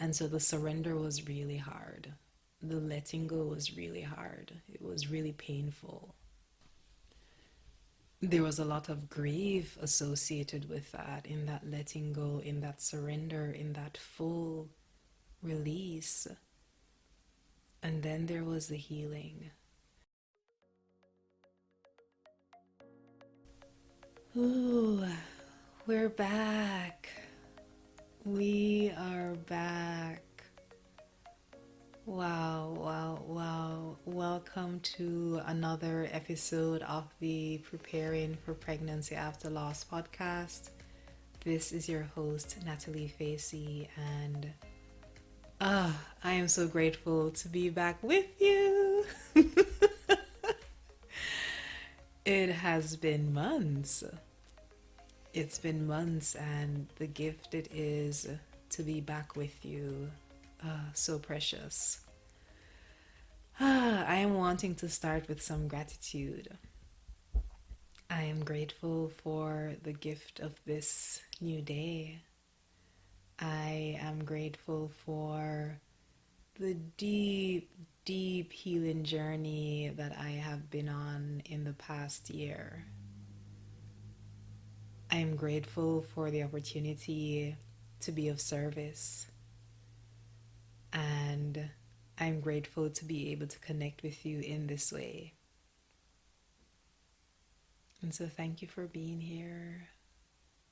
And so the surrender was really hard. The letting go was really hard. It was really painful. There was a lot of grief associated with that, in that letting go, in that surrender, in that full release. And then there was the healing. Ooh, we're back. We are back. Wow, wow, wow. Welcome to another episode of the Preparing for Pregnancy After Loss podcast. This is your host, Natalee Facey, and I am so grateful to be back with you. It has been months. It's been months, and the gift it is to be back with you. So precious. I am wanting to start with some gratitude. I am grateful for the gift of this new day. I am grateful for the deep, deep healing journey that I have been on in the past year. I am grateful for the opportunity to be of service. And I'm grateful to be able to connect with you in this way. And so thank you for being here.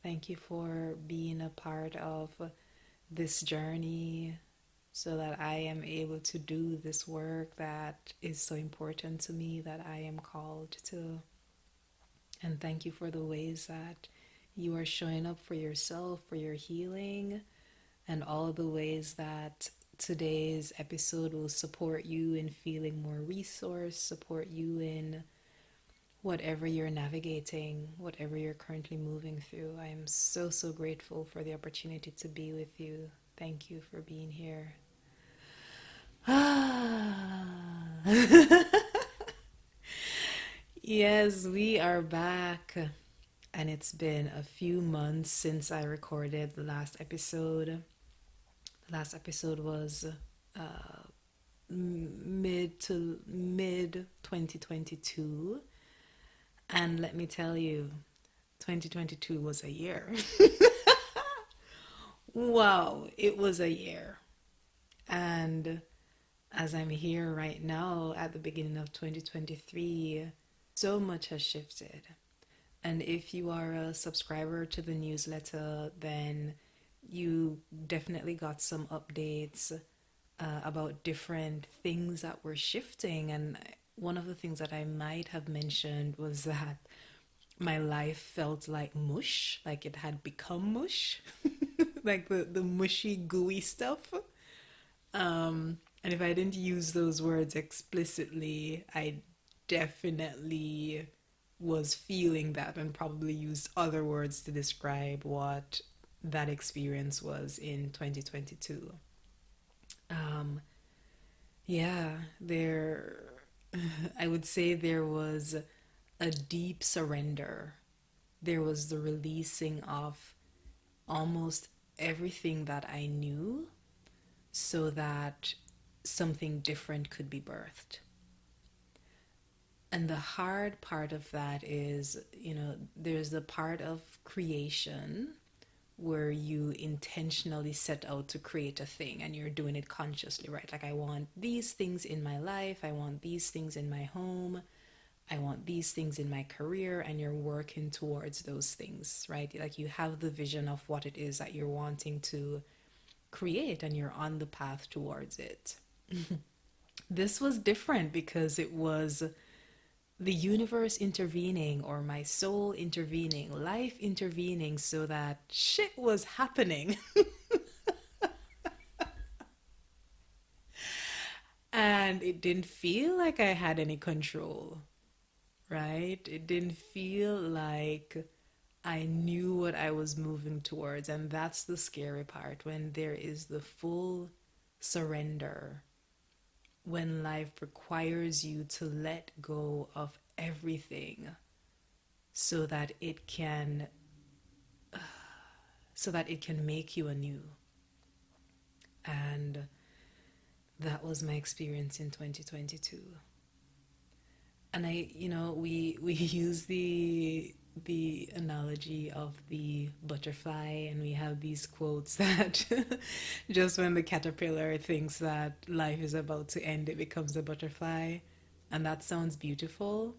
Thank you for being a part of this journey so that I am able to do this work that is so important to me, that I am called to. And thank you for the ways that you are showing up for yourself, for your healing, and all the ways that today's episode will support you in feeling more resourced, support you in whatever you're navigating, whatever you're currently moving through. I am so, so grateful for the opportunity to be with you. Thank you for being here. Yes, we are back. And it's been a few months since I recorded the last episode. The last episode was mid 2022. And let me tell you, 2022 was a year. Wow, it was a year. And as I'm here right now at the beginning of 2023, so much has shifted. And if you are a subscriber to the newsletter, then you definitely got some updates about different things that were shifting. And one of the things that I might have mentioned was that my life felt like mush, like it had become mush, like the mushy, gooey stuff. And if I didn't use those words explicitly, I definitely was feeling that and probably used other words to describe what that experience was in 2022. Yeah, I would say there was a deep surrender. There was the releasing of almost everything that I knew so that something different could be birthed. And the hard part of that is, there's the part of creation where you intentionally set out to create a thing and you're doing it consciously, right? Like, I want these things in my life, I want these things in my home, I want these things in my career, and you're working towards those things, right? Like, you have the vision of what it is that you're wanting to create and you're on the path towards it. This was different because it was the universe intervening, or my soul intervening, life intervening, so that shit was happening. And it didn't feel like I had any control, right? It didn't feel like I knew what I was moving towards. And that's the scary part, when there is the full surrender, when life requires you to let go of everything so that it can make you anew. that was my experience in 2022. And we use the analogy of the butterfly, and we have these quotes that just when the caterpillar thinks that life is about to end, it becomes a butterfly. And that sounds beautiful.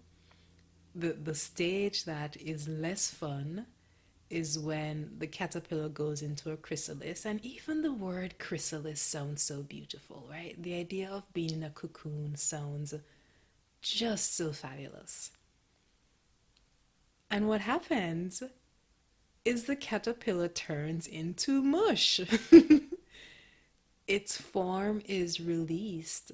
The stage that is less fun is when the caterpillar goes into a chrysalis. And even the word chrysalis sounds so beautiful, right? The idea of being in a cocoon sounds just so fabulous. And what happens is the caterpillar turns into mush. Its form is released.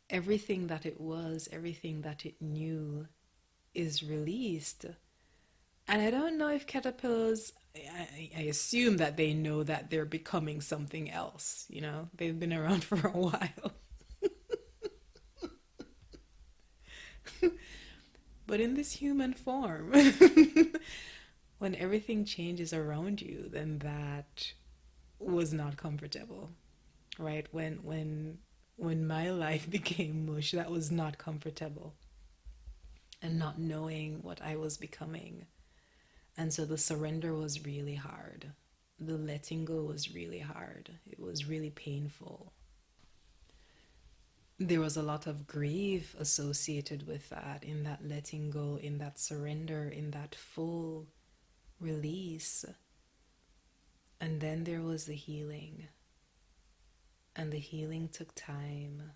Everything that it was, everything that it knew is released. And I don't know if caterpillars, I assume that they know that they're becoming something else. They've been around for a while. But in this human form, when everything changes around you, then that was not comfortable, right? When my life became mush, that was not comfortable, and not knowing what I was becoming. And so the surrender was really hard. The letting go was really hard. It was really painful. There was a lot of grief associated with that, in that letting go, in that surrender, in that full release. And then there was the healing. And the healing took time.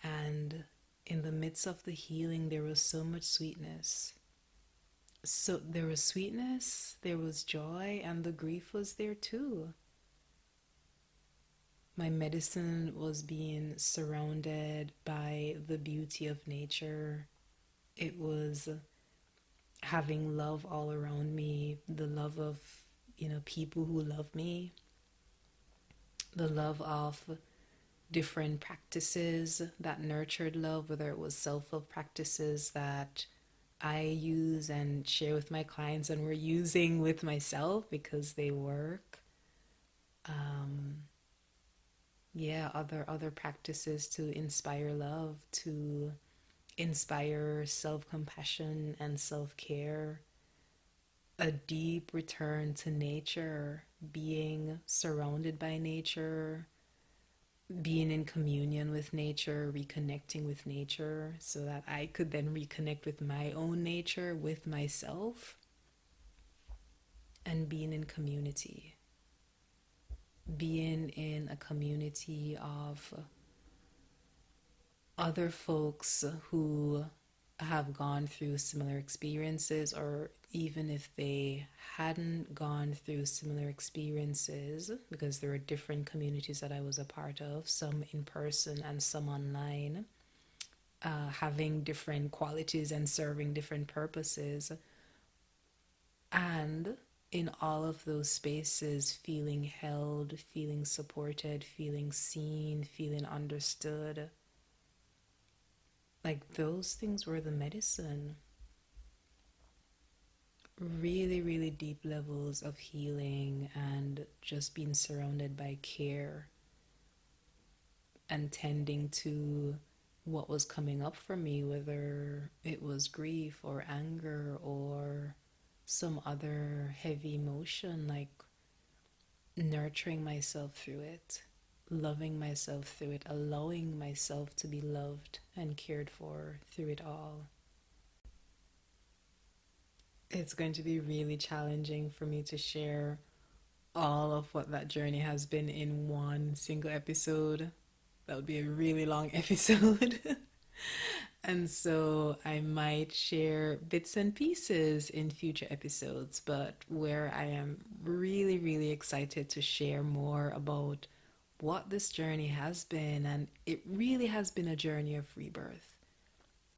And in the midst of the healing, there was so much sweetness. So there was sweetness, there was joy, and the grief was there too. My medicine was being surrounded by the beauty of nature. It was having love all around me, the love of, people who love me, the love of different practices that nurtured love, whether it was self-love practices that I use and share with my clients and we're using with myself because they work. Other practices to inspire love, to inspire self-compassion and self-care, a deep return to nature, being surrounded by nature, being in communion with nature, reconnecting with nature, so that I could then reconnect with my own nature, with myself, and being in community. Being in a community of other folks who have gone through similar experiences, or even if they hadn't gone through similar experiences, because there are different communities that I was a part of, some in person and some online, having different qualities and serving different purposes, and in all of those spaces feeling held, feeling supported, feeling seen, feeling understood. Like, those things were the medicine. Really, really deep levels of healing and just being surrounded by care and tending to what was coming up for me, whether it was grief or anger or some other heavy emotion, like nurturing myself through it, loving myself through it, allowing myself to be loved and cared for through it all. It's going to be really challenging for me to share all of what that journey has been in one single episode. That would be a really long episode. And so I might share bits and pieces in future episodes, but where I am really, really excited to share more about what this journey has been. And it really has been a journey of rebirth.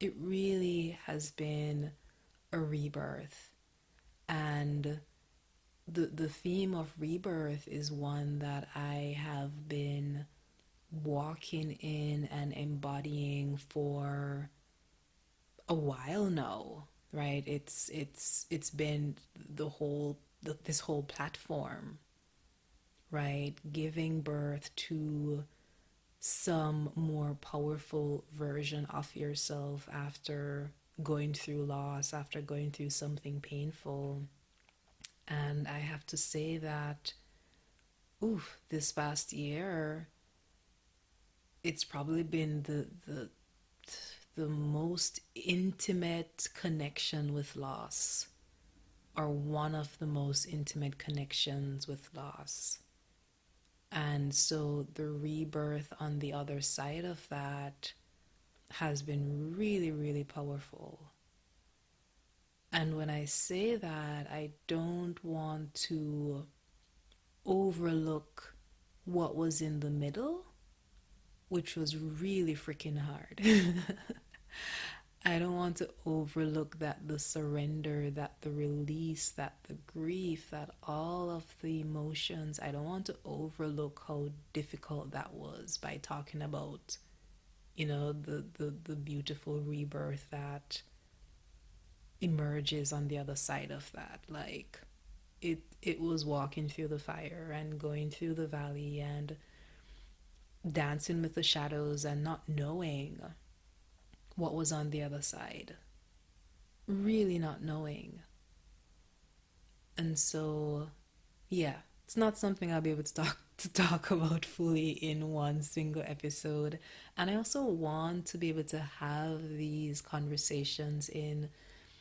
It really has been a rebirth. And the theme of rebirth is one that I have been walking in and embodying for a while now, right? It's been this whole platform, right? Giving birth to some more powerful version of yourself after going through loss, after going through something painful. And I have to say that, oof, this past year, it's probably been the most intimate connection with loss, or one of the most intimate connections with loss. And so the rebirth on the other side of that has been really, really powerful. And when I say that, I don't want to overlook what was in the middle, which was really freaking hard. I don't want to overlook that the surrender, that the release, that the grief, that all of the emotions, I don't want to overlook how difficult that was by talking about, the beautiful rebirth that emerges on the other side of that. Like, it was walking through the fire and going through the valley and dancing with the shadows and not knowing what was on the other side, really not knowing. And so, yeah, it's not something I'll be able to talk about fully in one single episode. And I also want to be able to have these conversations in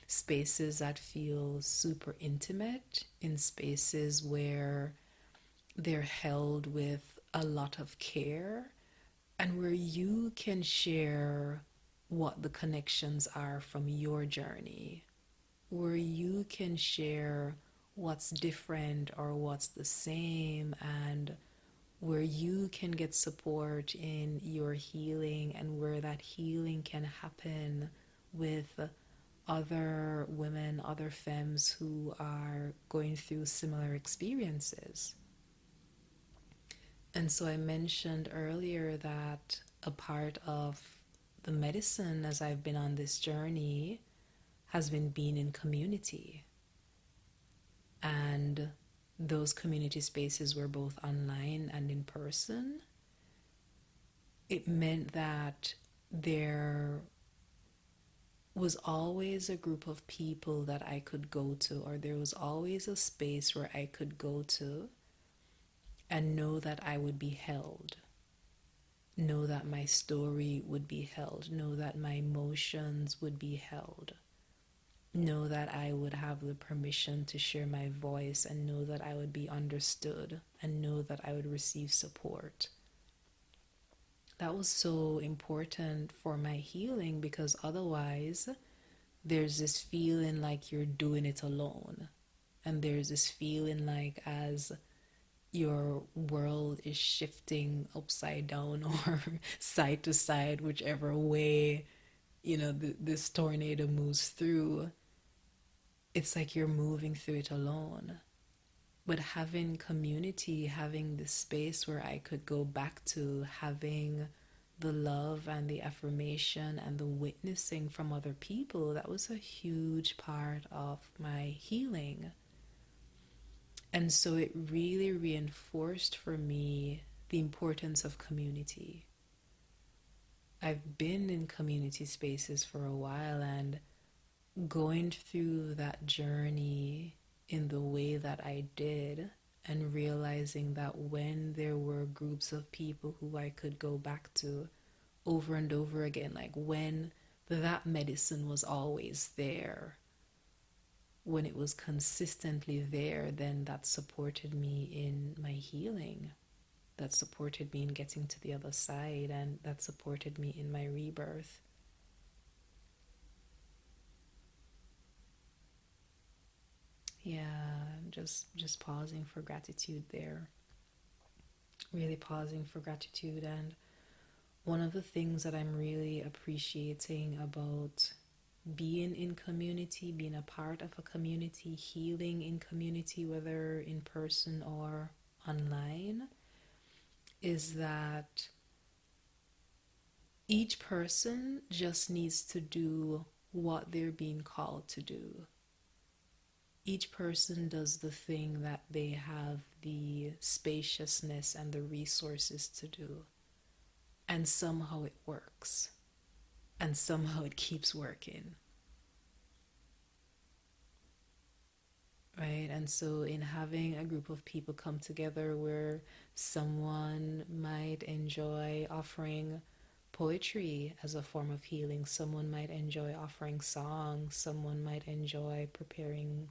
spaces that feel super intimate, in spaces where they're held with a lot of care, and where you can share what the connections are from your journey, where you can share what's different or what's the same, and where you can get support in your healing, and where that healing can happen with other women, other femmes who are going through similar experiences. And so I mentioned earlier that a part of the medicine as I've been on this journey has been being in community. And those community spaces were both online and in person. It meant that there was always a group of people that I could go to, or there was always a space where I could go to and know that I would be held, know that my story would be held, know that my emotions would be held, know that I would have the permission to share my voice, and know that I would be understood, and know that I would receive support. That was so important for my healing, because otherwise there's this feeling like you're doing it alone. And there's this feeling like as your world is shifting upside down or side to side, whichever way, this tornado moves through, it's like you're moving through it alone. But having community, having this space where I could go back to, having the love and the affirmation and the witnessing from other people, that was a huge part of my healing. And so it really reinforced for me the importance of community. I've been in community spaces for a while, and going through that journey in the way that I did, and realizing that when there were groups of people who I could go back to over and over again, like when that medicine was always there, when it was consistently there, then that supported me in my healing. That supported me in getting to the other side, and that supported me in my rebirth. Yeah, just pausing for gratitude there. Really pausing for gratitude. And one of the things that I'm really appreciating about being in community, being a part of a community, healing in community, whether in person or online, is that each person just needs to do what they're being called to do. each person does the thing that they have the spaciousness and the resources to do, and somehow it works, and somehow it keeps working, right? And so, in having a group of people come together where someone might enjoy offering poetry as a form of healing, someone might enjoy offering songs, someone might enjoy preparing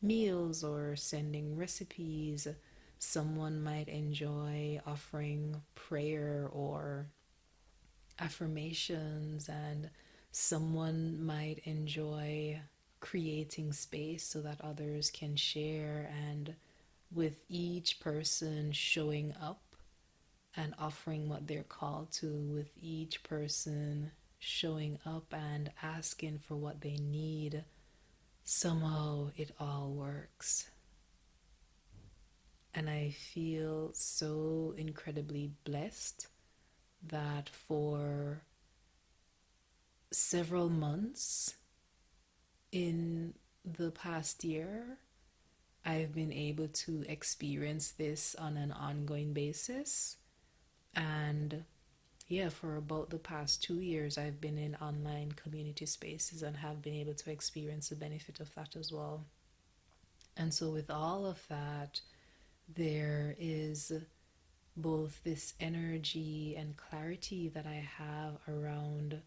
meals or sending recipes, someone might enjoy offering prayer or affirmations, and someone might enjoy creating space so that others can share. And with each person showing up and offering what they're called to, with each person showing up and asking for what they need, somehow it all works. And I feel so incredibly blessed that for several months in the past year, I've been able to experience this on an ongoing basis. And yeah, for about the past 2 years, I've been in online community spaces and have been able to experience the benefit of that as well. And so, with all of that, there is both this energy and clarity that I have around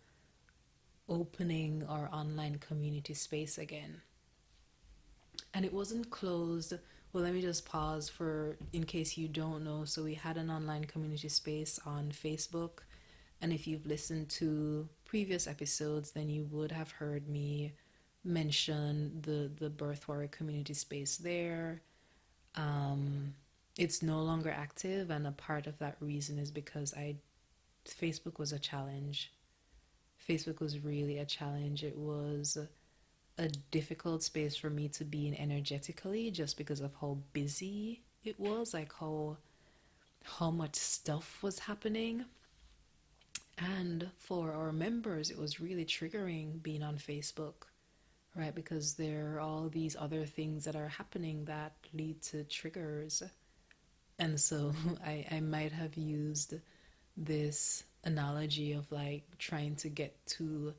opening our online community space again. And it wasn't closed. Well, let me just pause for in case you don't know. So we had an online community space on Facebook, and if you've listened to previous episodes, then you would have heard me mention the Birth Warrior community space there. It's no longer active, and a part of that reason is because I Facebook was a challenge. Facebook was really a challenge. It was a difficult space for me to be in energetically, just because of how busy it was, like how much stuff was happening. And for our members, it was really triggering being on Facebook, right? Because there are all these other things that are happening that lead to triggers. And so I might have used this analogy of like trying to get to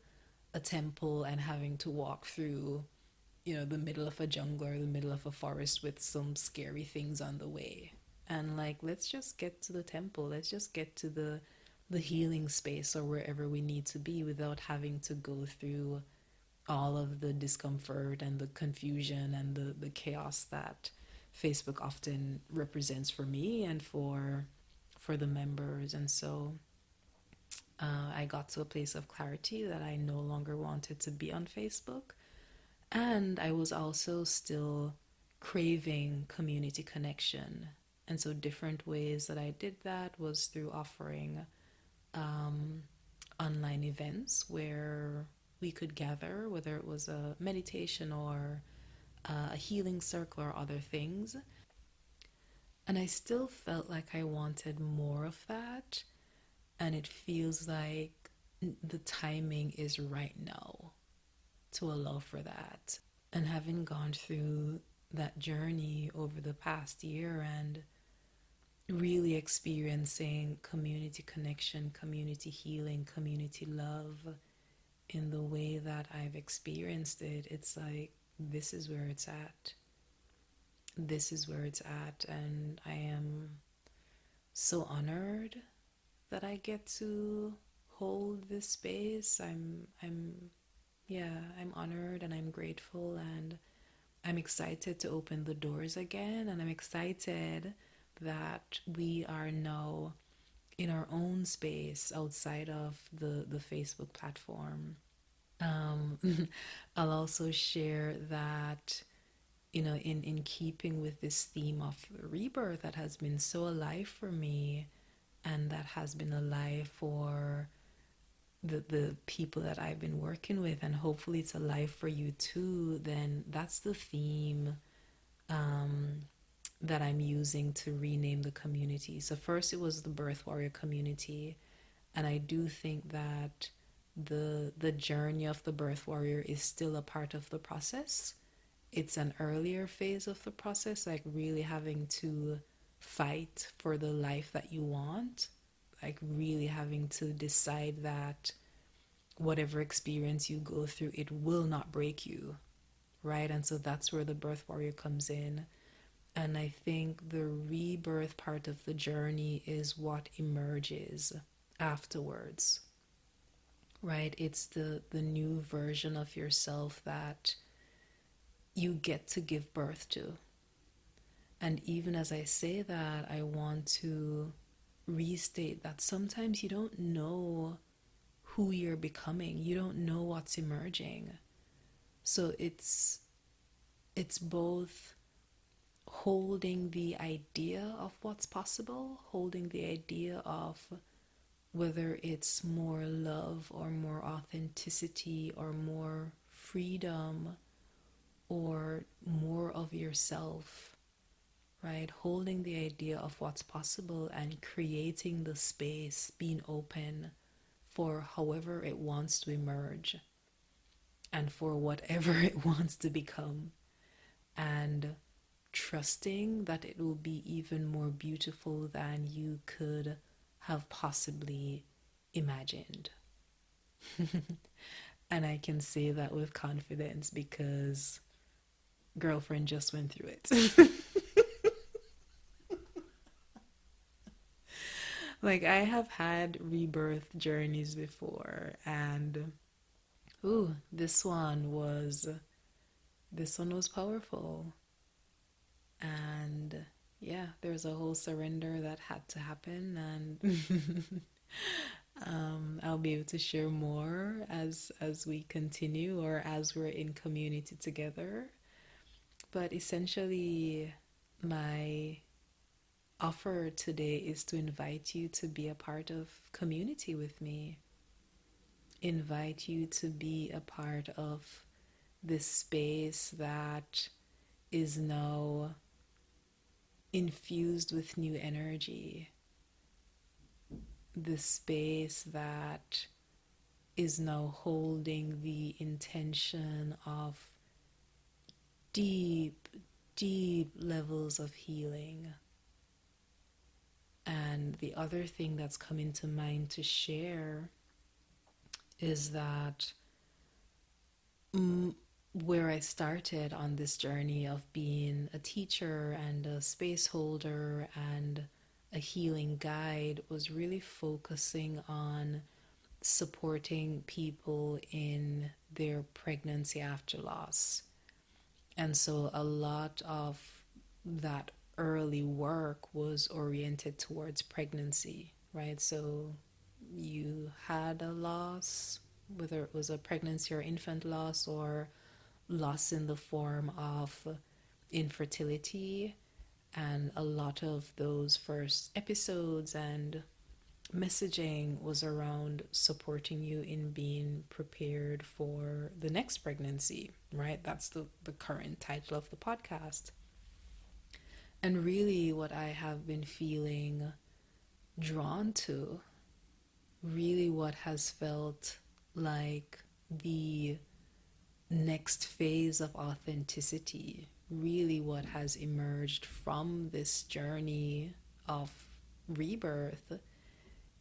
a temple and having to walk through, the middle of a jungle or the middle of a forest with some scary things on the way. And like, let's just get to the temple. Let's just get to the healing space or wherever we need to be without having to go through all of the discomfort and the confusion and the chaos that Facebook often represents for me and for the members. And so I got to a place of clarity that I no longer wanted to be on Facebook. And I was also still craving community connection. And so different ways that I did that was through offering online events where we could gather, whether it was a meditation or a healing circle or other things. And I still felt like I wanted more of that. And it feels like the timing is right now to allow for that. And having gone through that journey over the past year and really experiencing community connection, community healing, community love in the way that I've experienced it, it's like, this is where it's at. This is where it's at. And I am so honored that I get to hold this space. I'm honored and I'm grateful, and I'm excited to open the doors again, and I'm excited that we are now in our own space outside of the Facebook platform. Um, I'll also share that, in keeping with this theme of rebirth that has been so alive for me and that has been alive for the people that I've been working with, and hopefully it's alive for you too, then that's the theme that I'm using to rename the community. So first it was the Birth Warrior community, and I do think that the journey of the Birth Warrior is still a part of the process, it's an earlier phase of the process, like really having to fight for the life that you want, like really having to decide that whatever experience you go through, it will not break you, right? And so that's where the birth warrior comes in. And I think the rebirth part of the journey is what emerges afterwards, right? It's the new version of yourself that you get to give birth to. And even as I say that, I want to restate that sometimes you don't know who you're becoming. You don't know what's emerging. So it's both holding the idea of what's possible, holding the idea of whether it's more love or more authenticity or more freedom or more of yourself, right? Holding the idea of what's possible and creating the space, being open for however it wants to emerge and for whatever it wants to become, and trusting that it will be even more beautiful than you could have possibly imagined. And I can say that with confidence because girlfriend just went through it. Like I have had rebirth journeys before, and ooh, this one was powerful. And yeah, there's a whole surrender that had to happen, and I'll be able to share more as we continue or as we're in community together. But essentially, my offer today is to invite you to be a part of community with me. Invite you to be a part of this space that is now infused with new energy. This space that is now holding the intention of deep, deep levels of healing. And the other thing that's coming to mind to share is that where I started on this journey of being a teacher and a space holder and a healing guide was really focusing on supporting people in their pregnancy after loss. And so a lot of that early work was oriented towards pregnancy, right? So you had a loss, whether it was a pregnancy or infant loss or loss in the form of infertility. And a lot of those first episodes and messaging was around supporting you in being prepared for the next pregnancy, right? That's the current title of the podcast. And really, what I have been feeling drawn to, really, what has felt like the next phase of authenticity, really, what has emerged from this journey of rebirth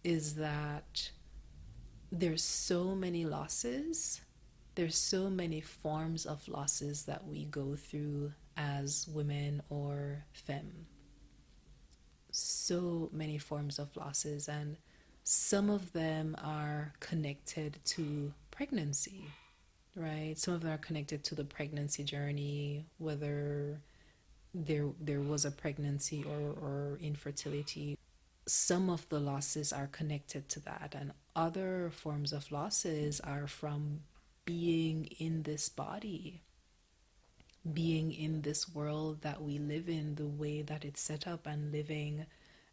is that there's so many losses. There's so many forms of losses that we go through as women or femmes. So many forms of losses, and some of them are connected to pregnancy, right? Some of them are connected to the pregnancy journey, whether there was a pregnancy or infertility. Some of the losses are connected to that, and other forms of losses are from being in this body, being in this world that we live in, the way that it's set up, and living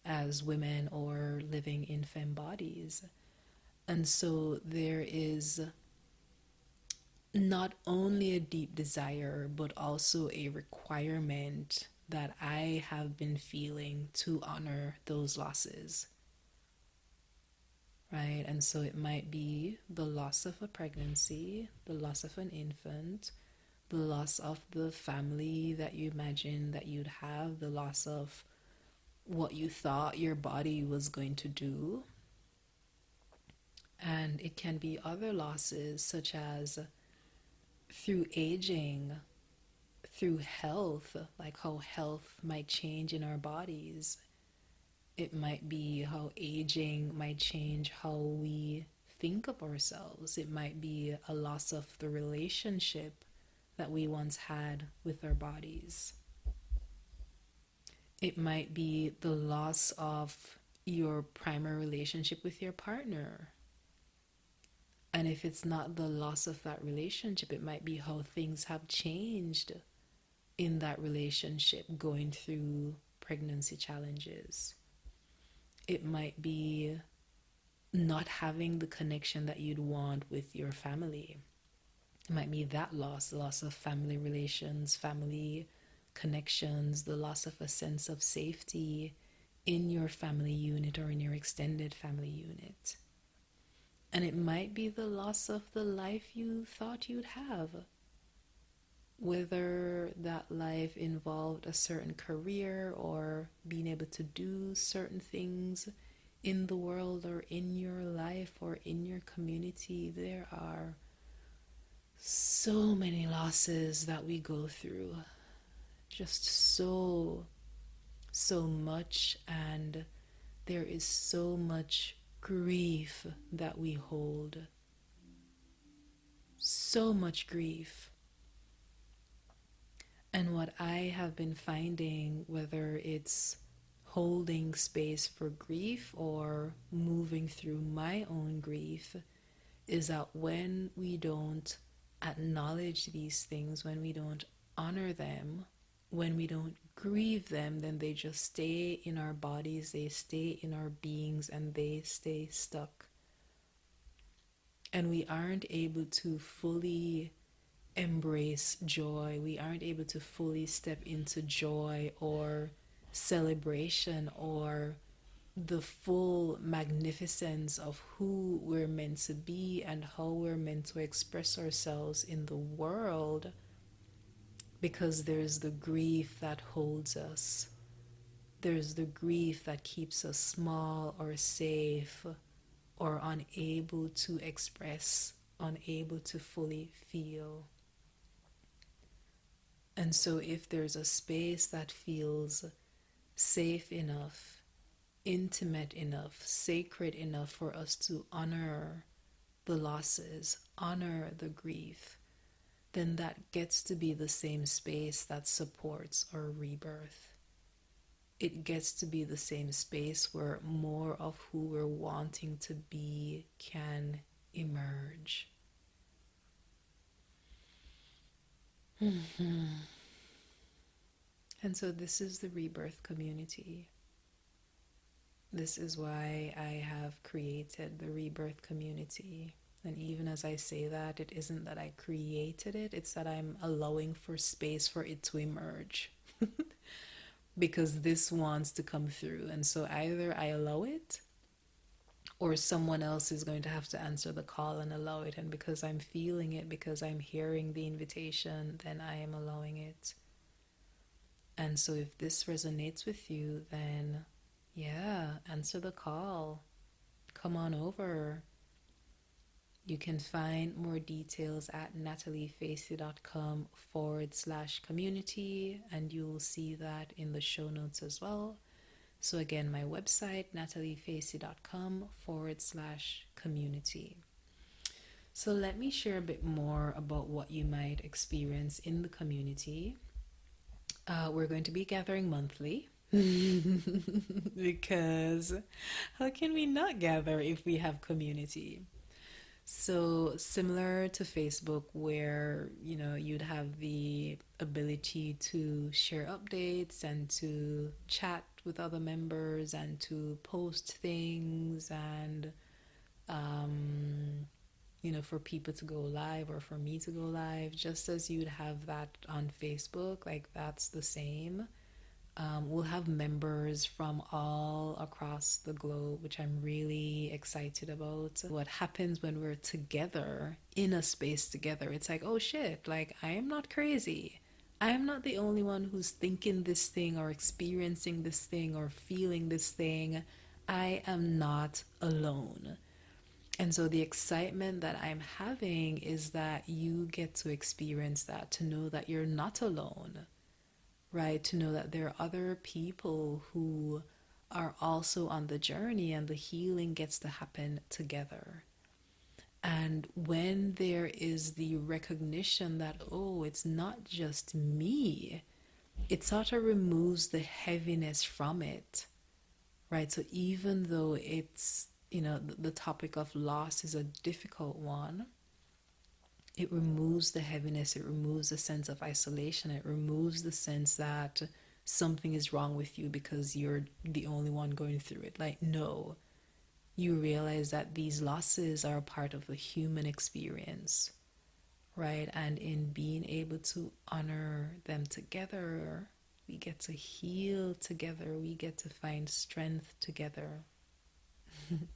as women or living in femme bodies. And so there is not only a deep desire, but also a requirement that I have been feeling to honor those losses, right? And so it might be the loss of a pregnancy, the loss of an infant, the loss of the family that you imagined that you'd have, the loss of what you thought your body was going to do. And it can be other losses, such as through aging, through health, like how health might change in our bodies. It might be how aging might change how we think of ourselves. It might be a loss of the relationship that we once had with our bodies. It might be the loss of your primary relationship with your partner. And if it's not the loss of that relationship, it might be how things have changed in that relationship going through pregnancy challenges. It might be not having the connection that you'd want with your family. It might be that loss, the loss of family relations, family connections, the loss of a sense of safety in your family unit or in your extended family unit. And it might be the loss of the life you thought you'd have. Whether that life involved a certain career or being able to do certain things in the world or in your life or in your community, there are so many losses that we go through. Just so much, and there is so much grief that we hold. So much grief. And what I have been finding, whether it's holding space for grief or moving through my own grief, is that when we don't acknowledge these things, when we don't honor them, when we don't grieve them, then they just stay in our bodies, they stay in our beings, and they stay stuck. And we aren't able to fully embrace joy. We aren't able to fully step into joy or celebration or the full magnificence of who we're meant to be and how we're meant to express ourselves in the world, because there's the grief that holds us. There's the grief that keeps us small or safe or unable to express, unable to fully feel. And so if there's a space that feels safe enough, intimate enough, sacred enough for us to honor the losses, honor the grief, then that gets to be the same space that supports our rebirth. It gets to be the same space where more of who we're wanting to be can emerge. And so this is the rebirth community. This is why I have created the rebirth community. And even as I say that, it isn't that I created it, it's that I'm allowing for space for it to emerge. Because this wants to come through. And so either I allow it, or someone else is going to have to answer the call and allow it. And because I'm feeling it, because I'm hearing the invitation, then I am allowing it. And so if this resonates with you, then yeah, answer the call. Come on over. You can find more details at nataleefacey.com/community, and you'll see that in the show notes as well. So again, my website, nataleefacey.com/community. So let me share a bit more about what you might experience in the community. We're going to be gathering monthly. Because how can we not gather if we have community? So similar to Facebook, where you'd have the ability to share updates and to chat with other members and to post things and for people to go live or for me to go live, just as you'd have that on Facebook, like that's the same. We'll have members from all across the globe, which I'm really excited about. What happens when we're together in a space together? It's like, oh shit, like I am not crazy. I am not the only one who's thinking this thing or experiencing this thing or feeling this thing. I am not alone. And so the excitement that I'm having is that you get to experience that, to know that you're not alone, right? To know that there are other people who are also on the journey and the healing gets to happen together. And when there is the recognition that, oh, it's not just me, it sort of removes the heaviness from it, right? So even though it's, the topic of loss is a difficult one, it removes the heaviness, it removes the sense of isolation, it removes the sense that something is wrong with you because you're the only one going through it. Like, no, you realize that these losses are a part of the human experience, right? And in being able to honor them together, we get to heal together, we get to find strength together.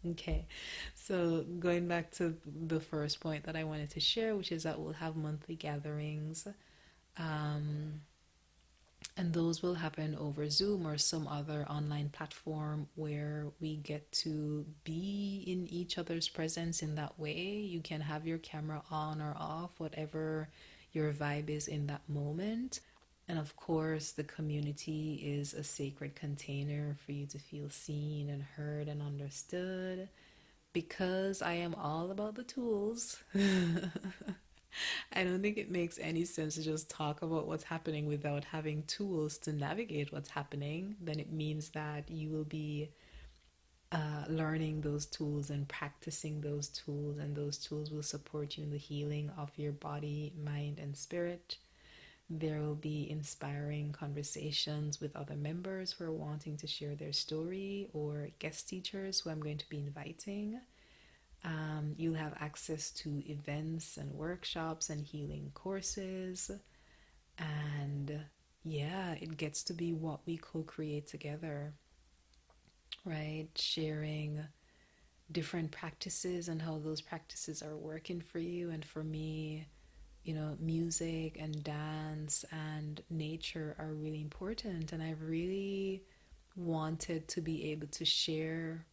Okay, so going back to the first point that I wanted to share, which is that we'll have monthly gatherings, um, and those will happen over Zoom or some other online platform where we get to be in each other's presence in that way. You can have your camera on or off, whatever your vibe is in that moment. And of course, the community is a sacred container for you to feel seen and heard and understood. Because I am all about the tools, I don't think it makes any sense to just talk about what's happening without having tools to navigate what's happening. Then it means that you will be learning those tools and practicing those tools, and those tools will support you in the healing of your body, mind, and spirit. There will be inspiring conversations with other members who are wanting to share their story, or guest teachers who I'm going to be inviting. You'll have access to events and workshops and healing courses. And yeah, it gets to be what we co create together, right? Sharing different practices and how those practices are working for you. And for me, music and dance and nature are really important. And I've really wanted to be able to share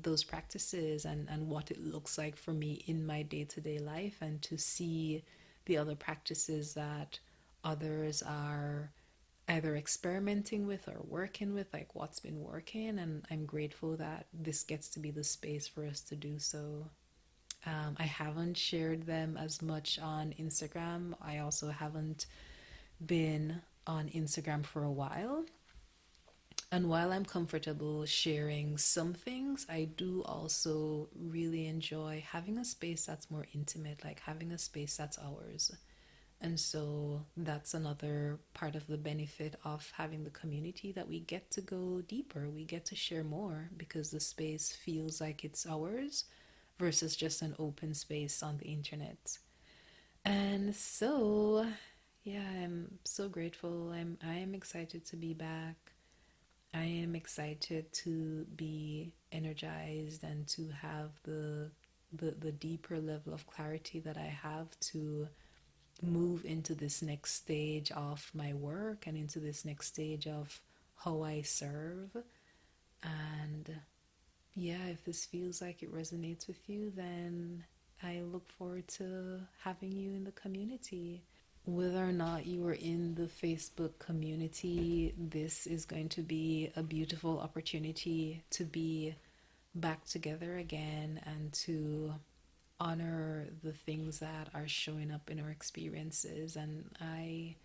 those practices and what it looks like for me in my day-to-day life, and to see the other practices that others are either experimenting with or working with, like what's been working. And I'm grateful that this gets to be the space for us to do so. I haven't shared them as much on Instagram. I also haven't been on Instagram for a while. And while I'm comfortable sharing some things, I do also really enjoy having a space that's more intimate, like having a space that's ours. And so that's another part of the benefit of having the community, that we get to go deeper, we get to share more because the space feels like it's ours versus just an open space on the internet. And so, yeah, I'm so grateful. I am excited to be back. I am excited to be energized and to have the deeper level of clarity that I have to move into this next stage of my work and into this next stage of how I serve. And yeah, if this feels like it resonates with you, then I look forward to having you in the community. Whether or not you are in the Facebook community, this is going to be a beautiful opportunity to be back together again and to honor the things that are showing up in our experiences. And I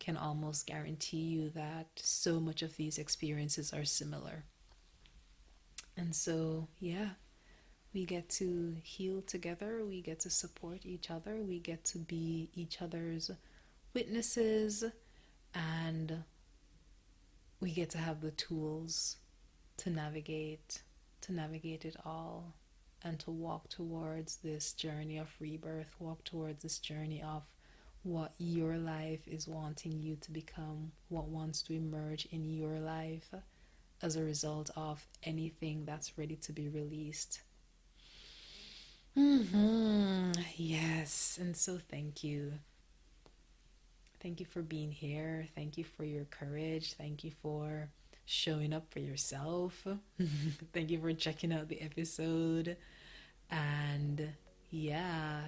can almost guarantee you that so much of these experiences are similar. And so, yeah, we get to heal together, we get to support each other, we get to be each other's witnesses, and we get to have the tools to navigate it all, and to walk towards this journey of rebirth, walk towards this journey of what your life is wanting you to become, what wants to emerge in your life as a result of anything that's ready to be released. Yes, and so thank you. Thank you for being here. Thank you for your courage. Thank you for showing up for yourself. Thank you for checking out the episode. And yeah,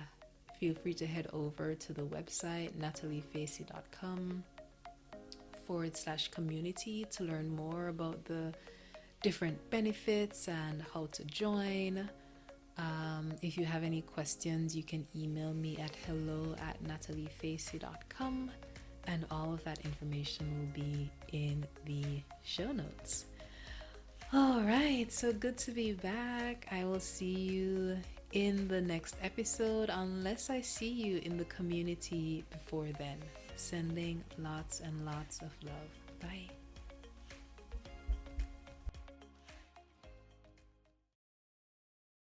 feel free to head over to the website nataleefacey.com/community to learn more about the different benefits and how to join. If you have any questions, you can email me at hello@nataleefacey.com, and all of that information will be in the show notes. All right, so good to be back. I will see you in the next episode, unless I see you in the community before then. Sending lots and lots of love. Bye.